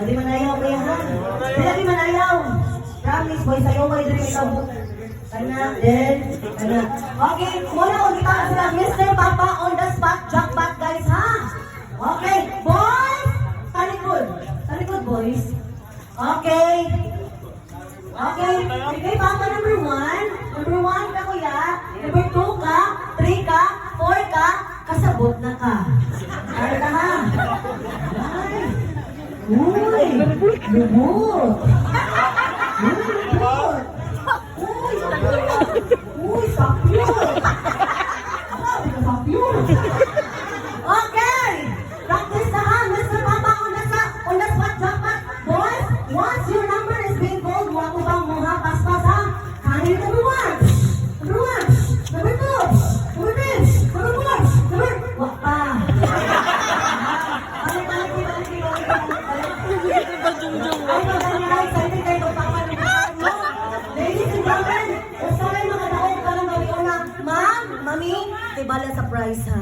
Di manayaw kaya ha? Di manayaw. Promise boy, sa'yo may dito ikaw. Kana, then, kana. Okay, muna ko kita sila, Mr. Papa on the spot, jackpot guys ha? Okay, boys! Talikod boys. Okay. Okay, okay, Papa number 1. Number 1 ka kuya. Number 2 ka, 3 ka, 4 ka, kasabot na ka. Ano ka ha? Ay! Uy! Lubot! Uy, lubot! Uy, sapyot! Uy, sapyot! Sapyot! Okay! Practice na ha, Mr. Papa on the spot jackpot. Boys, once your number is being called, huwag mo bang mga paspas ha? Kanin number 1! Number 1! Number 2! Number 3! Number 4! Number... Wag pa! Ladies and gentlemen, gusto kayo makadaog ka lang gabi una. Ma'am, mami, tibala sa price ha.